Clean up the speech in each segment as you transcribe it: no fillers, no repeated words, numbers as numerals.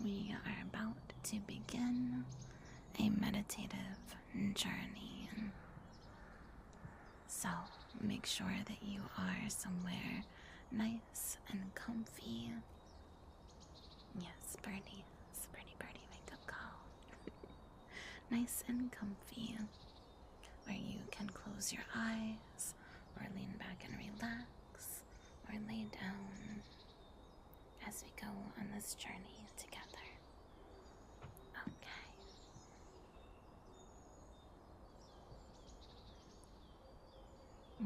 We are about to begin a meditative journey. So make sure that you are somewhere nice and comfy. Yes, birdie. It's a pretty birdie wake up call. Nice and comfy, where you can close your eyes or lean back and relax or lay down as we go on this journey together. Okay.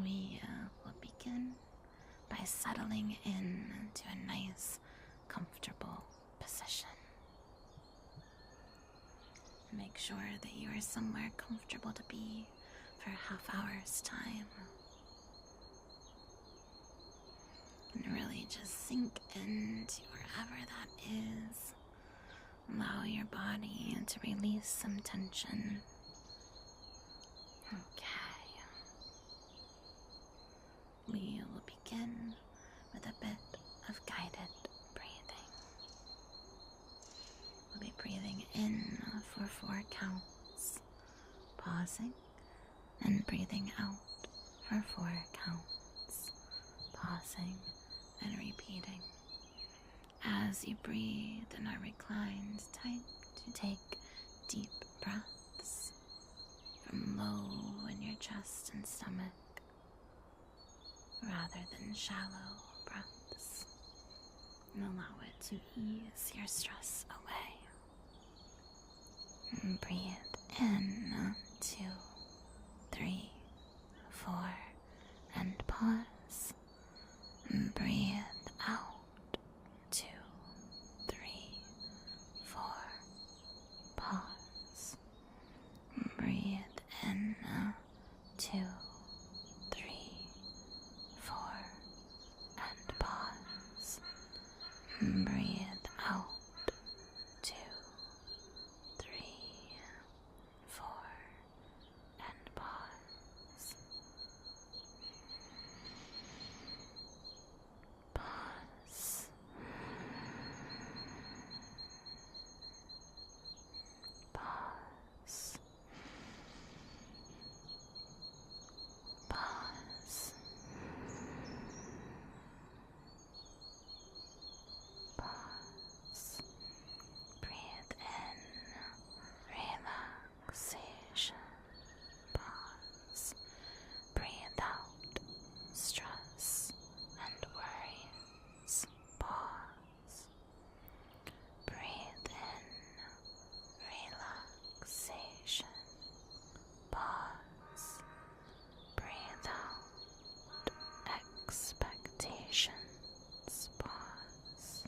We will begin by settling into a nice, comfortable position. Make sure that you are somewhere comfortable to be for a half hour's time. And really just sink into wherever that is. Allow your body to release some tension. Okay. We will begin with a bit of guided breathing. We'll be breathing in for 4 counts, pausing, and breathing out for 4 counts, pausing and repeating. As you breathe and are reclined, time to take deep breaths from low in your chest and stomach, rather than shallow breaths, and allow it to ease your stress away. And breathe in 2, 3, 4, and pause. And breathe out 2, 3, 4, pause. And breathe in 2, 3, 4, and pause. And breathe out 2, 3, 4, and pause. Pause. Pause. Pause. Pause. Breathe in relaxation. Pause. Breathe out stress and worries. Pause. Breathe in relaxation. Pause. Breathe out expectations. Pause.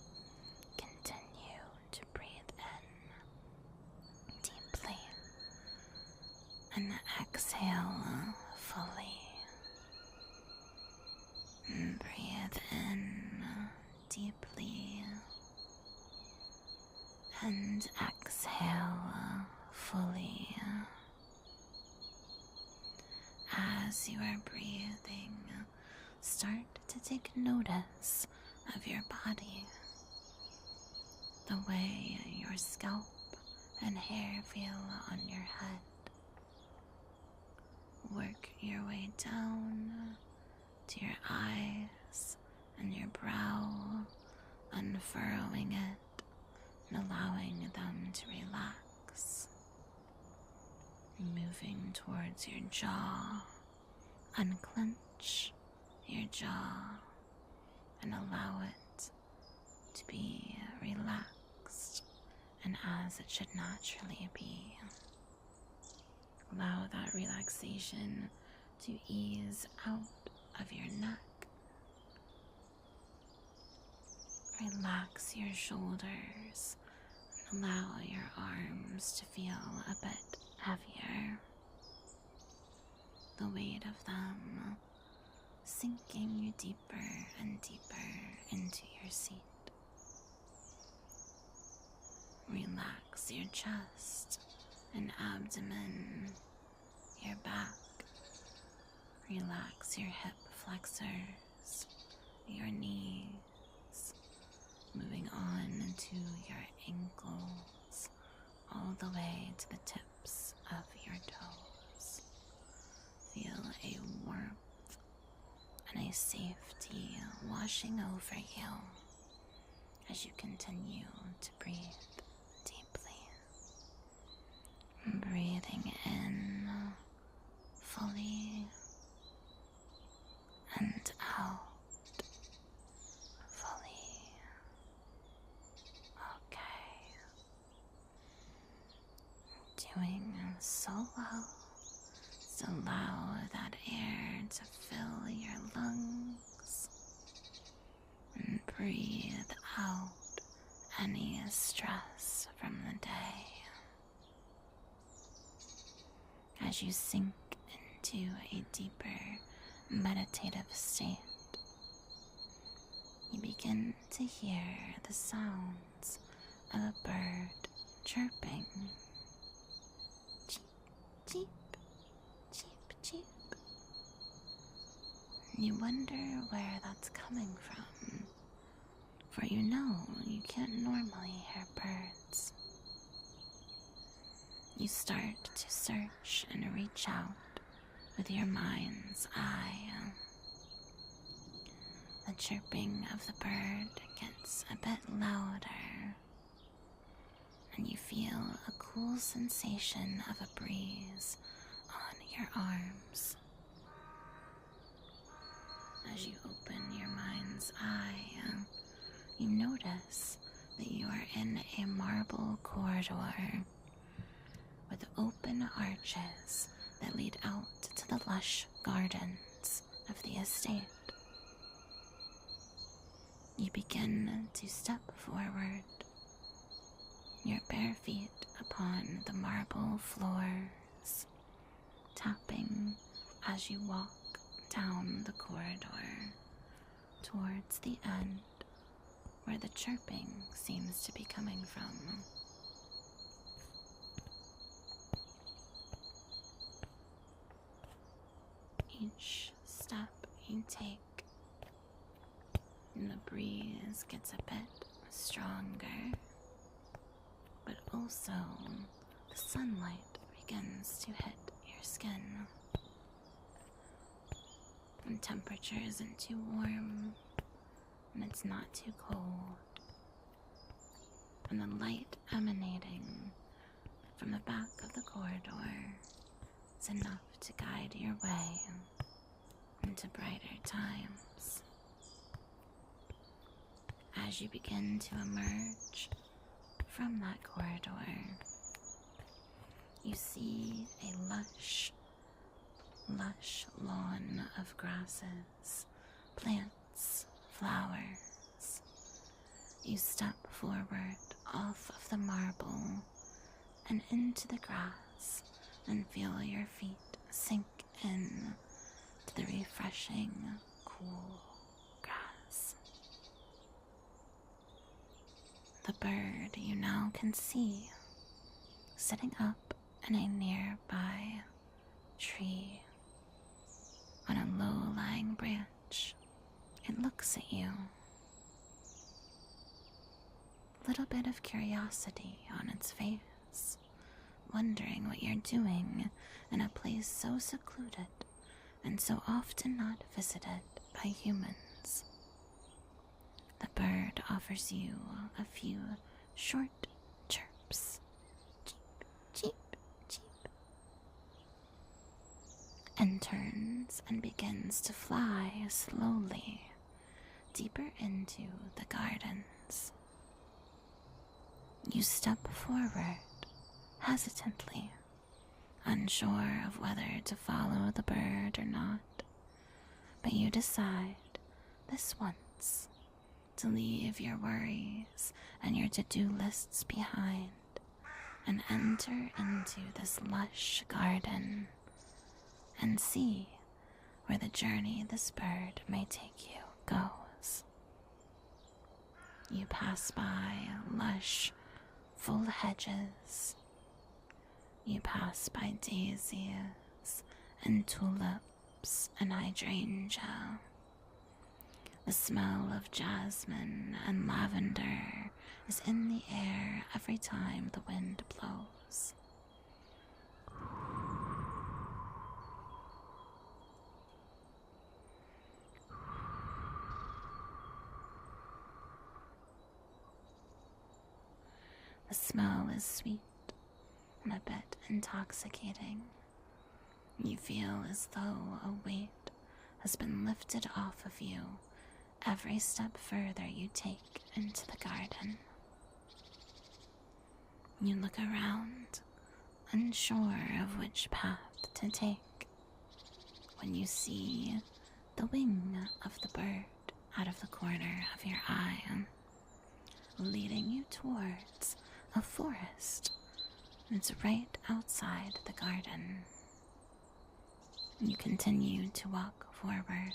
Continue to breathe in deeply and exhale fully. Breathe in deeply and exhale fully. As you are breathing, start to take notice of your body, the way your scalp and hair feel on your head. Work your way down to your eyes and your brow, unfurrowing it and allowing them to relax. Moving towards your jaw, unclench your jaw and allow it to be relaxed and as it should naturally be. Allow that relaxation to ease out of your neck. Relax your shoulders. Allow your arms to feel a bit heavier. The weight of them sinking you deeper and deeper into your seat. Relax your chest and abdomen, your back. Relax your hip flexors, your knees, moving on into your ankles all the way to the tips of your toes. Feel a warmth and a safety washing over you as you continue to breathe deeply. Breathing in fully and out fully. Okay. Doing so well. So allow that air to fill your lungs and breathe out any stress from the day. As you sink into a deeper meditative state, you begin to hear the sounds of a bird chirping. Cheep, cheep, cheep, cheep. You wonder where that's coming from, for you know you can't normally hear birds. You start to search and reach out with your mind's eye. The chirping of the bird gets a bit louder, and you feel a cool sensation of a breeze on your arms. As you open your mind's eye, you notice that you are in a marble corridor with open arches that lead out to the lush gardens of the estate. You begin to step forward, your bare feet upon the marble floors, tapping as you walk down the corridor towards the end where the chirping seems to be coming from. Each step you take, the breeze gets a bit stronger, but also the sunlight begins to hit your skin. The temperature isn't too warm, and it's not too cold, and the light emanating from the back of the corridor is enough to guide your way into brighter times. As you begin to emerge from that corridor, you see a lush lawn of grasses, plants, flowers. You step forward off of the marble and into the grass and feel your feet sink in to the refreshing, cool grass. The bird you now can see sitting up in a nearby tree on a low-lying branch. It looks at you. Little bit of curiosity on its face, wondering what you're doing in a place so secluded and so often not visited by humans. The bird offers you a few short chirps. Cheep, cheep, cheep. And turns and begins to fly slowly deeper into the gardens. You step forward hesitantly, unsure of whether to follow the bird or not, but you decide this once to leave your worries and your to-do lists behind and enter into this lush garden and see where the journey this bird may take you goes. You pass by lush, full hedges. You pass by daisies and tulips and hydrangea. The smell of jasmine and lavender is in the air every time the wind blows. The smell is sweet and a bit intoxicating. You feel as though a weight has been lifted off of you every step further you take into the garden. You look around, unsure of which path to take, when you see the wing of the bird out of the corner of your eye, leading you towards a forest that's right outside the garden. You continue to walk forward,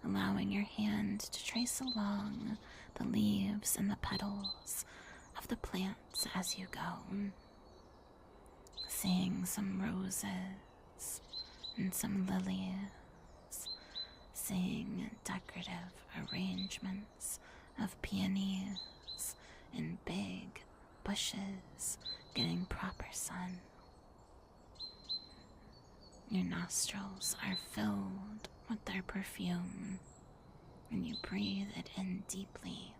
allowing your hand to trace along the leaves and the petals of the plants as you go, seeing some roses and some lilies, seeing decorative arrangements of peonies in big bushes getting proper sun. Your nostrils are filled with their perfume, and you breathe it in deeply,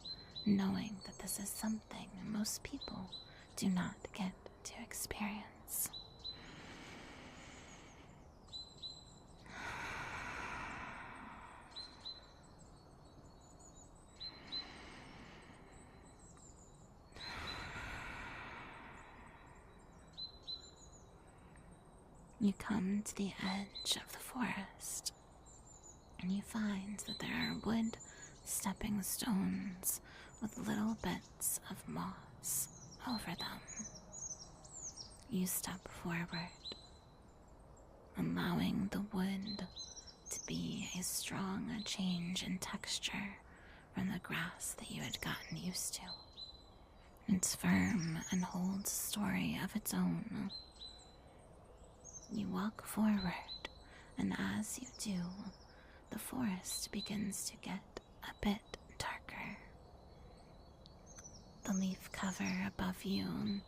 knowing that this is something most people do not get to experience. You come to the edge of the forest, and you find that there are wood stepping stones with little bits of moss over them. You step forward, allowing the wood to be a strong change in texture from the grass that you had gotten used to. It's firm and holds a story of its own. You walk forward, and as you do, the forest begins to get a bit darker. The leaf cover above you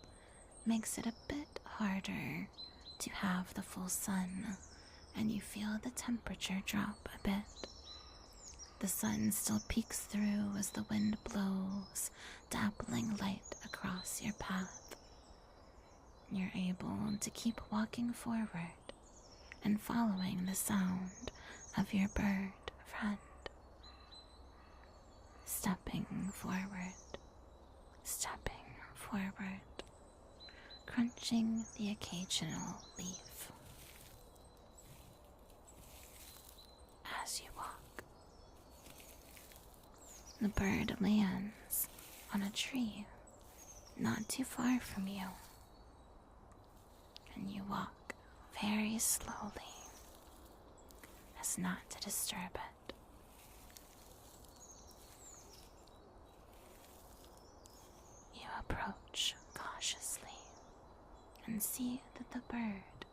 makes it a bit harder to have the full sun, and you feel the temperature drop a bit. The sun still peeks through as the wind blows, dappling light across your path. You're able to keep walking forward and following the sound of your bird friend. Stepping forward, crunching the occasional leaf. As you walk, the bird lands on a tree not too far from you, and you walk very slowly as not to disturb it. You approach cautiously and see that the bird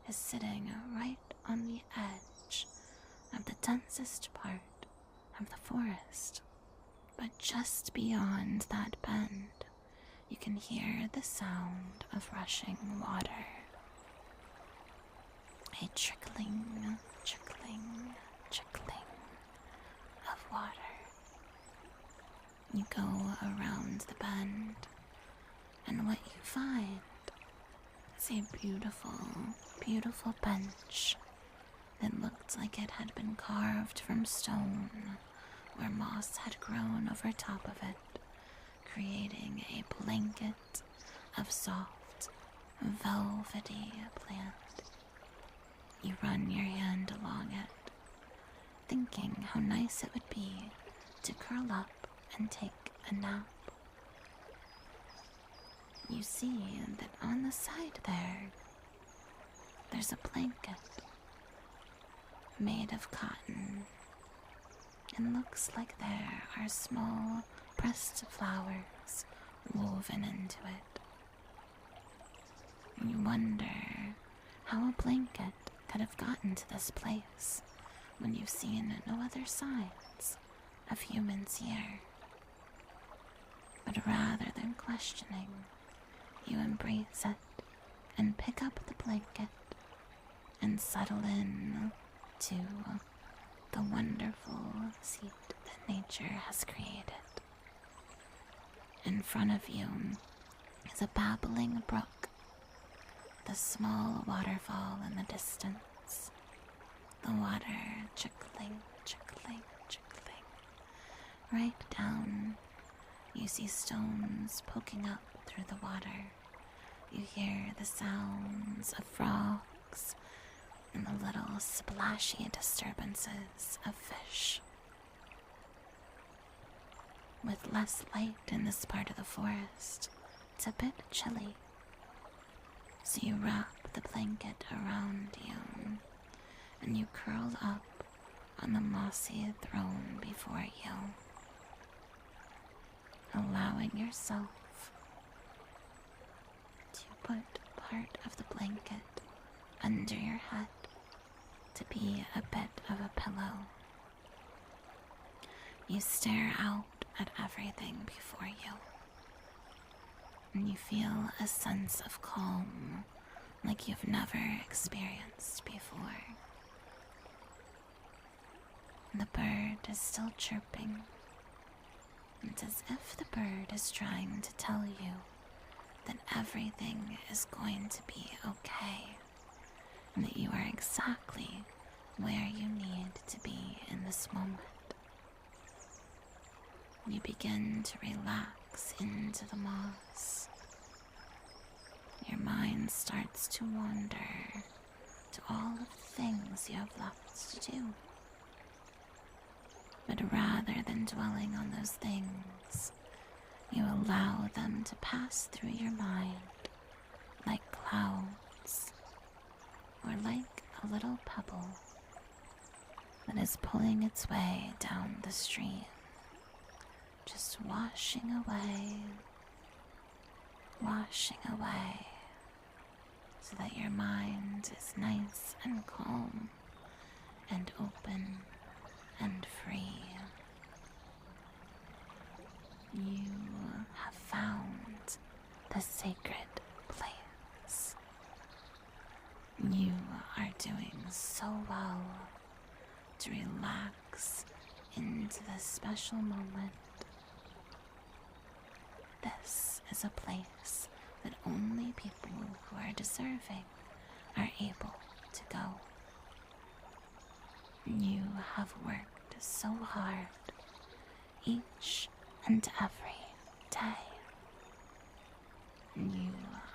is sitting right on the edge of the densest part of the forest. But just beyond that bend, you can hear the sound of rushing water. A trickling of water. You go around the bend, and what you find is a beautiful bench that looked like it had been carved from stone, where moss had grown over top of it, creating a blanket of soft, velvety plant. You run your hand along it, thinking how nice it would be to curl up and take a nap. You see that on the side there's a blanket made of cotton, and looks like there are small pressed flowers woven into it. You wonder how a blanket could have gotten to this place when you've seen no other signs of humans here. But rather than questioning, you embrace it and pick up the blanket and settle in to the wonderful seat that nature has created. In front of you is a babbling brook, the small waterfall in the distance, the water trickling, trickling, trickling. Right down, you see stones poking up through the water. You hear the sounds of frogs and the little splashy disturbances of fish. With less light in this part of the forest, it's a bit chilly. So you wrap the blanket around you and you curl up on the mossy throne before you, allowing yourself to put part of the blanket under your head to be a bit of a pillow. You stare out at everything before you, and you feel a sense of calm like you've never experienced before. The bird is still chirping. It's as if the bird is trying to tell you that everything is going to be okay, and that you are exactly where you need to be in this moment. You begin to relax into the moss. Your mind starts to wander to all of the things you have left to do. But rather than dwelling on those things, you allow them to pass through your mind like clouds, or like a little pebble that is pulling its way down the stream, just washing away, so that your mind is nice and calm and open and free. You have found the sacred place. You are doing so well to relax into this special moment. This is a place that only people who are deserving are able to go. You have worked so hard each and every day. You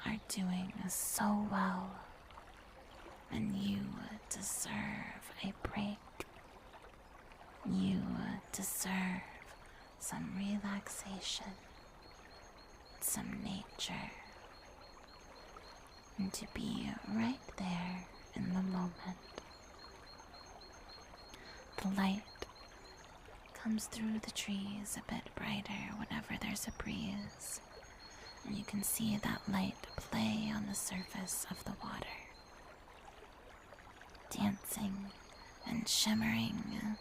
are doing so well, and you deserve a break. You deserve some relaxation, some nature, and to be right there in the moment. The light comes through the trees a bit brighter whenever there's a breeze, and you can see that light play on the surface of the water, dancing and shimmering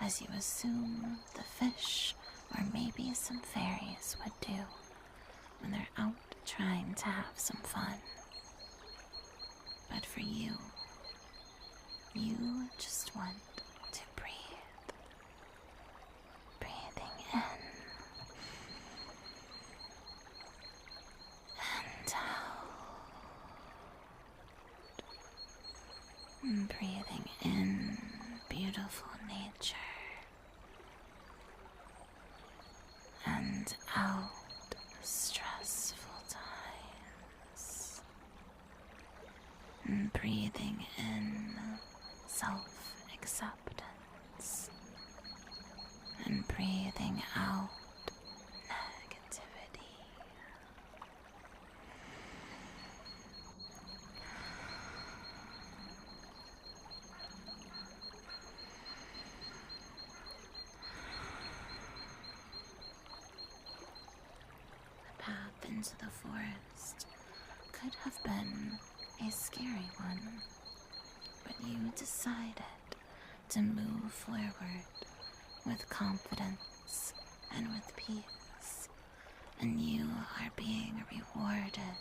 as you assume the fish or maybe some fairies would do when they're out trying to have some fun. But for you, you just want to breathe. Breathing in and out. Breathing in beautiful nature and out stressful times. And breathing in self-acceptance and breathing out negativity. The path into the forest could have been a scary one, but you decided to move forward with confidence and with peace, and you are being rewarded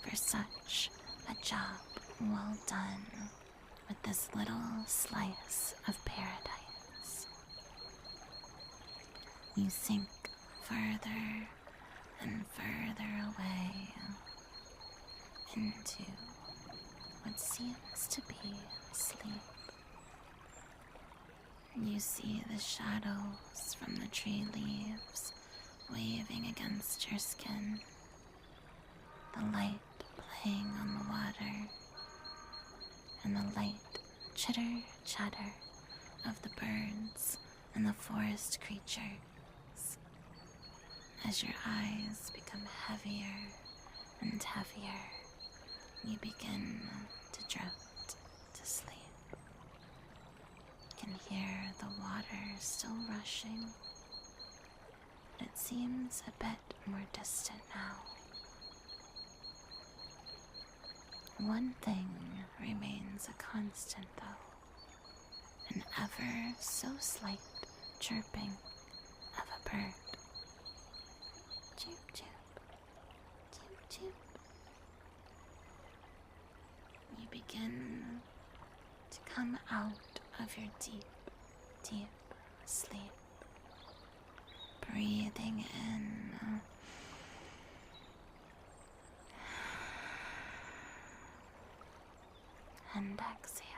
for such a job well done with this little slice of paradise. You sink further and further away into what seems to be sleep. You see the shadows from the tree leaves waving against your skin, the light playing on the water, and the light chitter-chatter of the birds and the forest creatures. As your eyes become heavier and heavier, you begin to drift to sleep. You can hear the water still rushing, but it seems a bit more distant now. One thing remains a constant, though, an ever so slight chirping of a bird. Chirp, chirp, chirp, chirp. You begin to come out of your deep, deep sleep, breathing in and exhaling.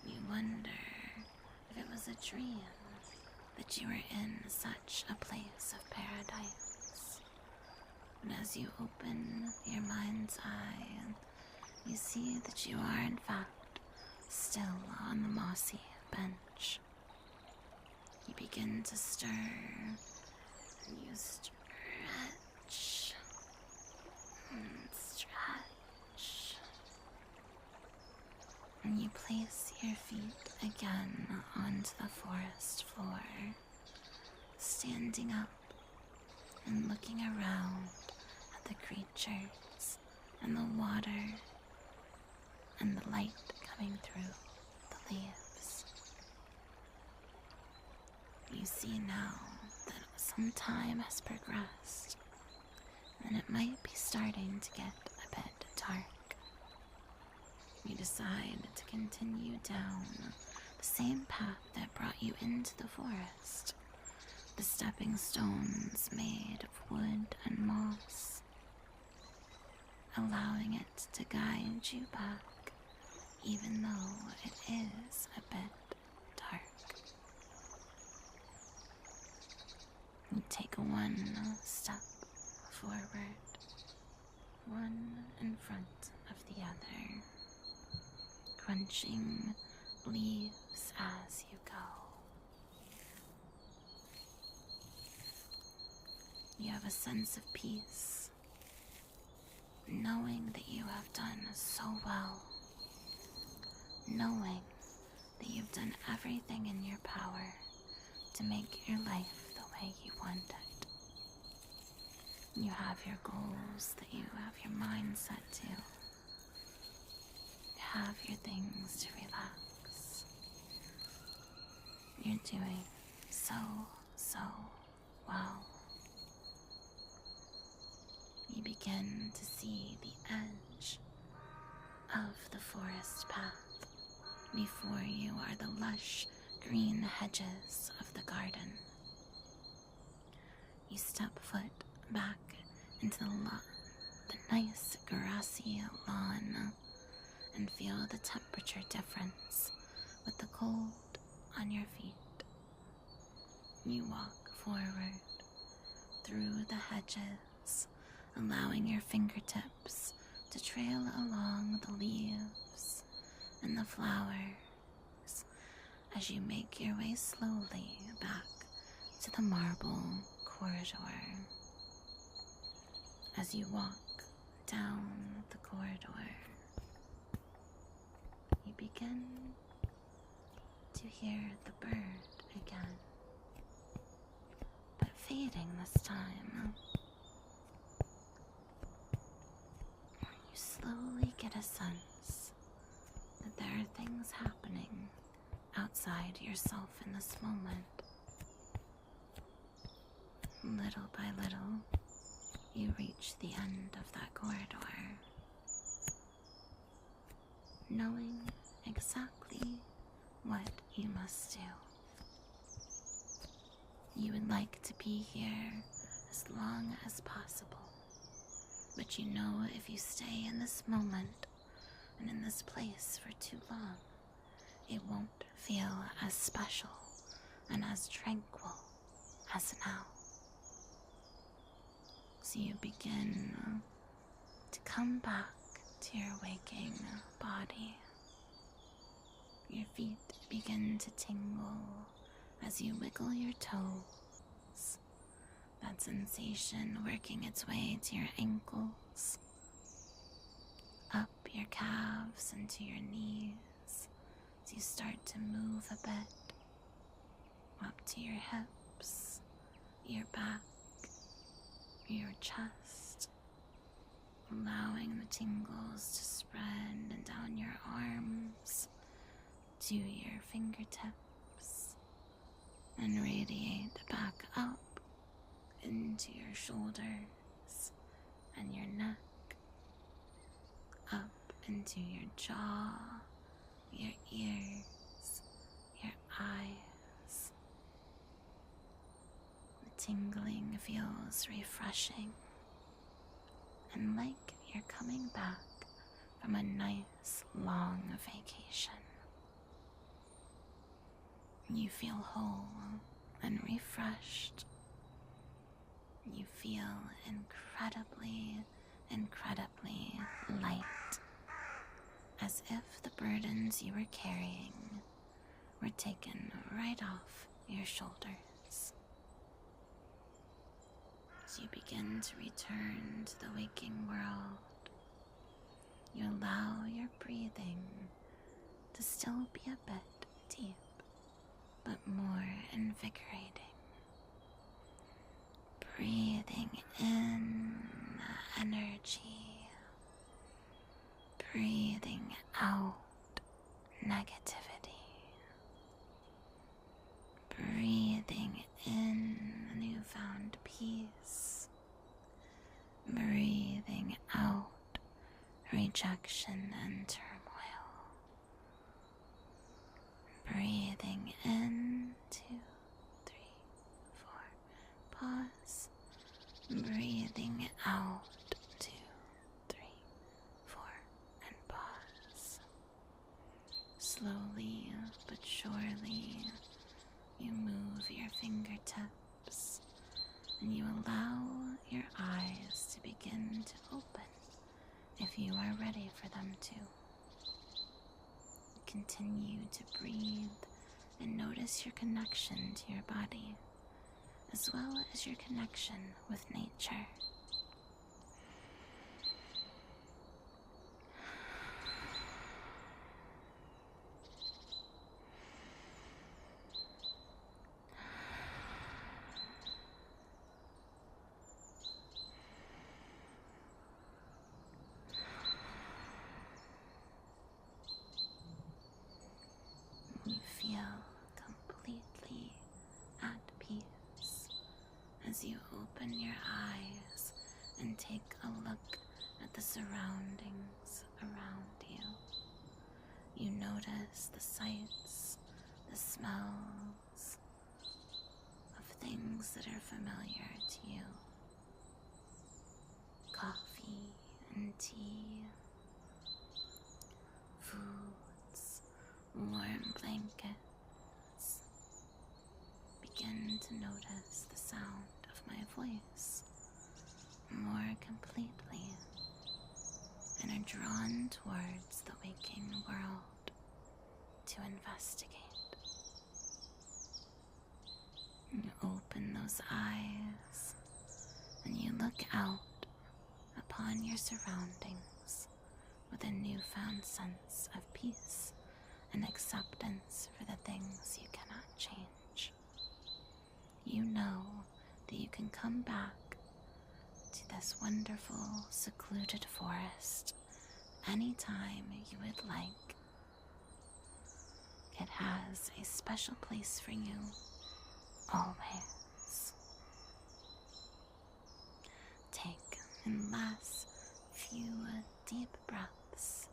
You wonder if it was a dream that you were in such a place of paradise. And as you open your mind's eye, you see that you are in fact still on the mossy bench. You begin to stir, and you stretch and stretch. And you place your feet again onto the forest floor, standing up and looking around at the creatures and the water and the light coming through the leaves. You see now that some time has progressed, and it might be starting to get a bit dark. You decide to continue down the same path that brought you into the forest, the stepping stones made of wood and moss, allowing it to guide you back, even though it is a bit dark. You take one step forward, one in front of the other, crunching leaves as you go. You have a sense of peace, knowing that you have done so well, knowing that you've done everything in your power to make your life the way you want it. You have your goals that you have your mind set to. You have your things to relax. You're doing so well. You begin to see the edge of the forest path. Before you are the lush green hedges of the garden. You step foot back into the nice grassy lawn and feel the temperature difference with the cold on your feet. You walk forward through the hedges, allowing your fingertips to trail along the leaves and the flowers as you make your way slowly back to the marble corridor. As you walk down the corridor, you begin to hear the bird again, but fading this time. You slowly get a sense that there are things happening outside yourself in this moment. Little by little, you reach the end of that corridor, knowing exactly what you must do. You would like to be here as long as possible, but you know if you stay in this moment and in this place for too long, it won't feel as special and as tranquil as now. So you begin to come back to your waking body. Your feet begin to tingle as you wiggle your toes. That sensation working its way to your ankles, up your calves into your knees as you start to move a bit, up to your hips, your back, your chest, allowing the tingles to spread and down your arms to your fingertips and radiate back up into your shoulders and your neck, up into your jaw, your ears, your eyes. The tingling feels refreshing and like you're coming back from a nice long vacation. You feel whole and refreshed. You feel incredibly, incredibly light, as if the burdens you were carrying were taken right off your shoulders. As you begin to return to the waking world, you allow your breathing to still be a bit deep, but more invigorating. Breathing in energy, breathing out negativity, breathing in newfound peace, breathing out rejection and turmoil, breathing in 2, 3, 4, pause, breathing out 2, 3, 4, and pause. Slowly but surely, you move your fingertips and you allow your eyes to begin to open if you are ready for them to. Continue to breathe and notice your connection to your body, as well as your connection with nature. You feel completely at peace as you open your eyes and take a look at the surroundings around you. You notice the sights, the smells of things that are familiar to you. Coffee and tea, foods, warm blankets. Begin to notice the sound of my voice more completely and are drawn towards the waking world to investigate. You open those eyes and you look out upon your surroundings with a newfound sense of peace and acceptance for the things you cannot change. You know that you can come back to this wonderful, secluded forest anytime you would like. It has a special place for you, always. Take in last few deep breaths,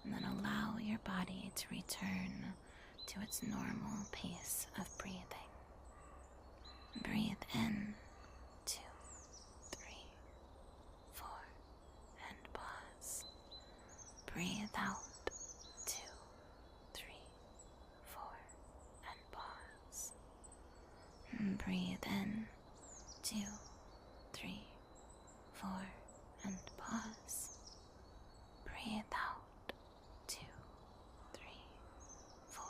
and then allow your body to return to its normal pace of breathing. Breathe in, 2, 3, 4, and pause. Breathe out, 2, 3, 4, and pause. And breathe in, 2, 3, 4, and pause. Breathe out, 2, 3, 4,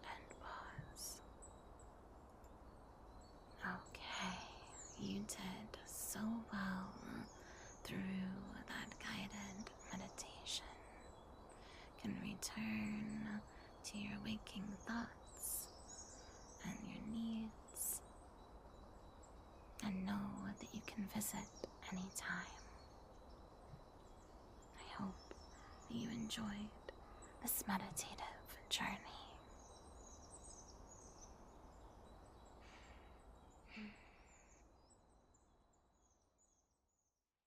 and pause. Okay, you did so well through that guided meditation. Can return to your waking thoughts and your needs, and know that you can visit anytime. I hope that you enjoyed this meditative journey.